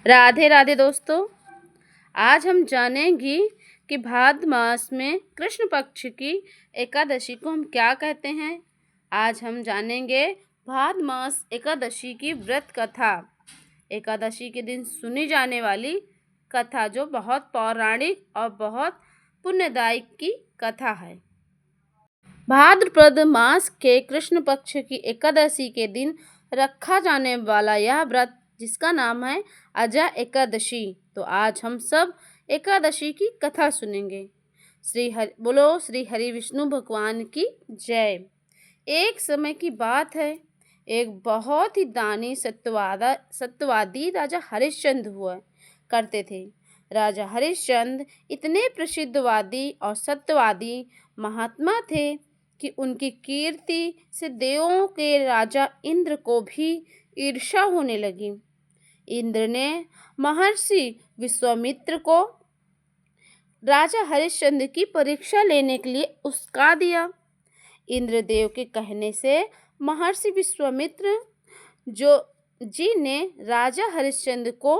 राधे राधे दोस्तों। आज हम जानेंगे कि भाद्र मास में कृष्ण पक्ष की एकादशी को हम क्या कहते हैं। आज हम जानेंगे भाद्र मास एकादशी की व्रत कथा, एकादशी के दिन सुनी जाने वाली कथा जो बहुत पौराणिक और बहुत पुण्यदायक की कथा है। भाद्रपद मास के कृष्ण पक्ष की एकादशी के दिन रखा जाने वाला यह व्रत जिसका नाम है अजा एकादशी। तो आज हम सब एकादशी की कथा सुनेंगे। बोलो श्री हरि विष्णु भगवान की जय। एक समय की बात है, एक बहुत ही दानी सत्यवादी राजा हरिश्चंद्र हुआ करते थे। राजा हरिश्चंद्र इतने प्रसिद्धवादी और सत्यवादी महात्मा थे कि उनकी कीर्ति से देवों के राजा इंद्र को भी ईर्ष्या होने लगी। इंद्र ने महर्षि विश्वामित्र को राजा हरिश्चंद्र की परीक्षा लेने के लिए उस्का दिया। इंद्रदेव के कहने से महर्षि विश्वामित्र जी ने राजा हरिश्चंद्र को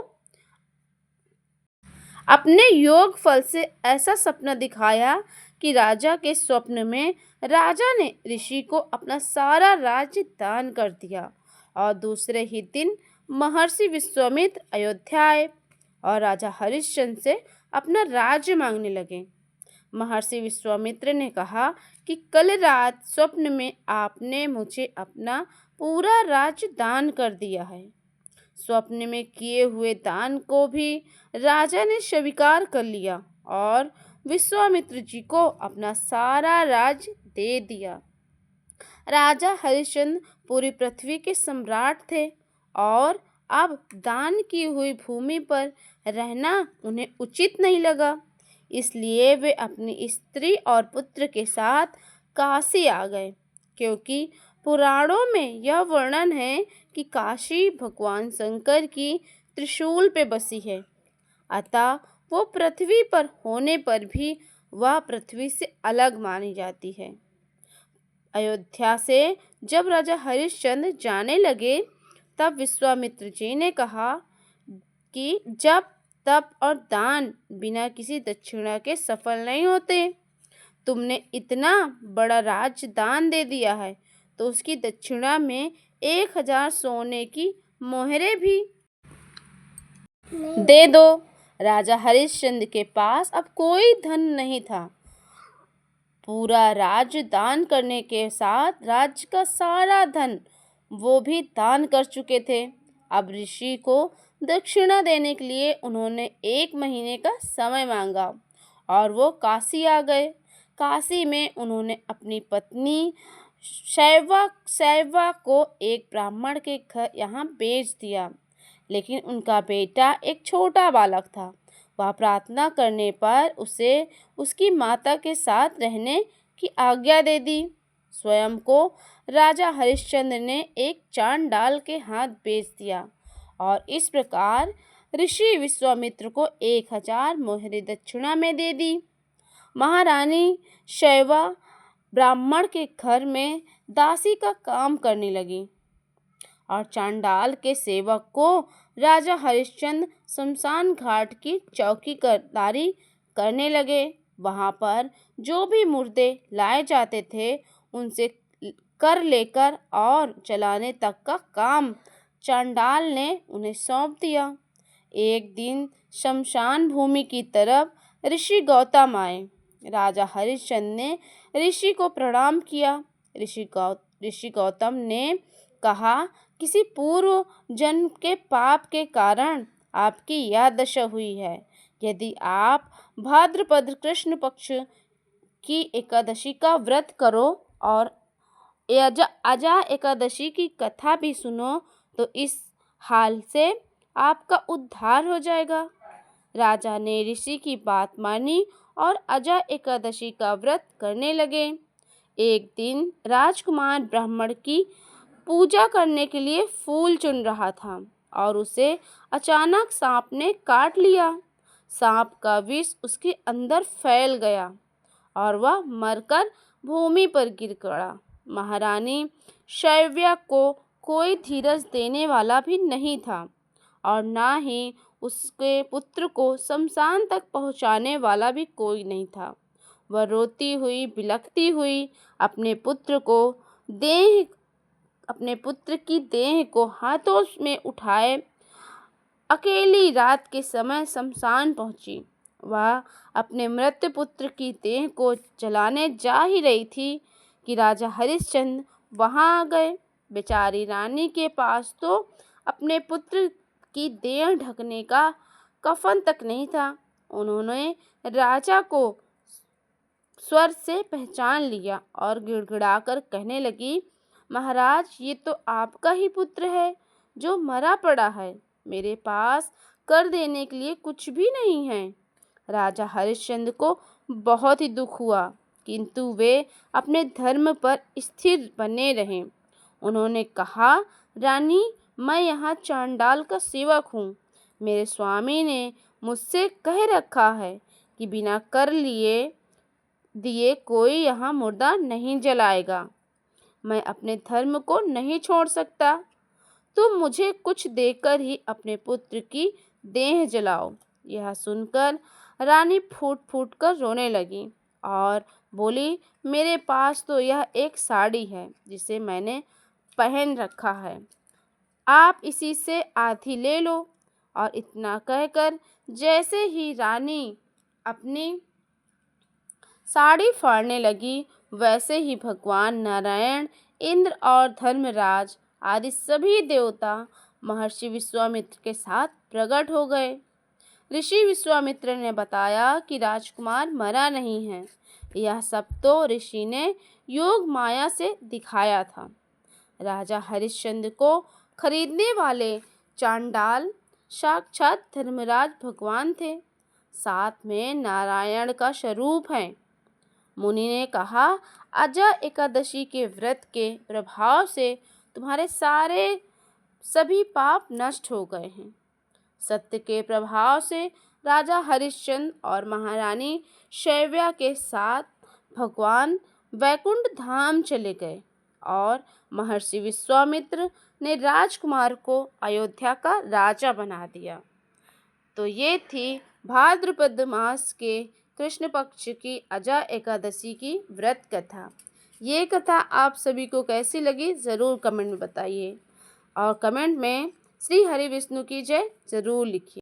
अपने योग फल से ऐसा सपना दिखाया कि राजा के स्वप्न में राजा ने ऋषि को अपना सारा राज्य दान कर दिया और दूसरे ही दिन महर्षि विश्वामित्र अयोध्या आए और राजा हरिश्चंद्र से अपना राज्य मांगने लगे। महर्षि विश्वामित्र ने कहा कि कल रात स्वप्न में आपने मुझे अपना पूरा राज्य दान कर दिया है। स्वप्न में किए हुए दान को भी राजा ने स्वीकार कर लिया और विश्वामित्र जी को अपना सारा राज्य दे दिया। राजा हरिश्चंद्र पूरी पृथ्वी के सम्राट थे और अब दान की हुई भूमि पर रहना उन्हें उचित नहीं लगा, इसलिए वे अपनी स्त्री और पुत्र के साथ काशी आ गए। क्योंकि पुराणों में यह वर्णन है कि काशी भगवान शंकर की त्रिशूल पे बसी है, अतः वो पृथ्वी पर होने पर भी वह पृथ्वी से अलग मानी जाती है। अयोध्या से जब राजा हरिश्चंद्र जाने लगे तब विश्वामित्र जी ने कहा कि जब तप और दान बिना किसी दक्षिणा के सफल नहीं होते। तुमने इतना बड़ा राज्य दान दे दिया है तो उसकी दक्षिणा में 1000 सोने की मोहरें भी दे दो। राजा हरिश्चंद्र के पास अब कोई धन नहीं था। पूरा राज्य दान करने के साथ राज्य का सारा धन वो भी दान कर चुके थे। अब ऋषि को दक्षिणा देने के लिए उन्होंने 1 महीने का समय मांगा और वो काशी आ गए। काशी में उन्होंने अपनी पत्नी शैवा को एक ब्राह्मण के घर यहाँ बेच दिया, लेकिन उनका बेटा एक छोटा बालक था। वह प्रार्थना करने पर उसे उसकी माता के साथ रहने की आज्ञा दे दी। स्वयं को राजा हरिश्चंद्र ने एक चांडाल के हाथ बेच दिया और इस प्रकार ऋषि विश्वामित्र को 1000 मोहरें दक्षिणा में दे दी। महारानी शैवा ब्राह्मण के घर में दासी का काम करने लगी और चांडाल के सेवक को राजा हरिश्चंद्र शमशान घाट की चौकीदारी करने लगे। वहाँ पर जो भी मुर्दे लाए जाते थे उनसे कर लेकर और जलाने तक का काम चांडाल ने उन्हें सौंप दिया। एक दिन शमशान भूमि की तरफ ऋषि गौतम आए। राजा हरिश्चंद्र ने ऋषि को प्रणाम किया। ऋषि गौतम ने कहा, किसी पूर्व जन्म के पाप के कारण आपकी यह दशा हुई है। यदि आप भाद्रपद कृष्ण पक्ष की एकादशी का व्रत करो और अजा एकादशी की कथा भी सुनो तो इस हाल से आपका उद्धार हो जाएगा। राजा ने ऋषि की बात मानी और अजा एकादशी का व्रत करने लगे। एक दिन राजकुमार ब्राह्मण की पूजा करने के लिए फूल चुन रहा था और उसे अचानक सांप ने काट लिया। सांप का विष उसके अंदर फैल गया और वह मरकर भूमि पर गिर पड़ा। महारानी शैव्या को कोई धीरज देने वाला भी नहीं था और ना ही उसके पुत्र को शमशान तक पहुंचाने वाला भी कोई नहीं था। वह रोती हुई बिलखती हुई देह अपने पुत्र की देह को हाथों में उठाए अकेली रात के समय शमशान पहुंची। वह अपने मृत पुत्र की देह को जलाने जा ही रही थी कि राजा हरिश्चंद्र वहां आ गए। बेचारी रानी के पास तो अपने पुत्र की देह ढकने का कफन तक नहीं था। उन्होंने राजा को स्वर से पहचान लिया और गिड़गिड़ाकर कहने लगी, महाराज, ये तो आपका ही पुत्र है जो मरा पड़ा है। मेरे पास कर देने के लिए कुछ भी नहीं है। राजा हरिश्चंद्र को बहुत ही दुख हुआ, किंतु वे अपने धर्म पर स्थिर बने रहे। उन्होंने कहा, रानी, मैं यहाँ चांडाल का सेवक हूँ। मेरे स्वामी ने मुझसे कह रखा है कि बिना कर दिए कोई यहाँ मुर्दा नहीं जलाएगा। मैं अपने धर्म को नहीं छोड़ सकता। तुम मुझे कुछ देकर ही अपने पुत्र की देह जलाओ। यह सुनकर रानी फूट फूट कर रोने लगी और बोली, मेरे पास तो यह एक साड़ी है जिसे मैंने पहन रखा है, आप इसी से आधी ले लो। और इतना कहकर जैसे ही रानी अपनी साड़ी फाड़ने लगी, वैसे ही भगवान नारायण, इंद्र और धर्मराज आदि सभी देवता महर्षि विश्वामित्र के साथ प्रकट हो गए। ऋषि विश्वामित्र ने बताया कि राजकुमार मरा नहीं है। यह सब तो ऋषि ने योग माया से दिखाया था। राजा हरिश्चंद्र को खरीदने वाले चांडाल साक्षात धर्मराज भगवान थे, साथ में नारायण का स्वरूप है। मुनि ने कहा, अजय एकादशी के व्रत के प्रभाव से तुम्हारे सभी पाप नष्ट हो गए हैं। सत्य के प्रभाव से राजा हरिश्चंद्र और महारानी शैव्या के साथ भगवान वैकुंठ धाम चले गए और महर्षि विश्वामित्र ने राजकुमार को अयोध्या का राजा बना दिया। तो ये थी भाद्रपद मास के कृष्ण पक्ष की अजय एकादशी की व्रत कथा। ये कथा आप सभी को कैसी लगी ज़रूर कमेंट में बताइए और कमेंट में श्री हरि विष्णु की जय ज़रूर लिखिए।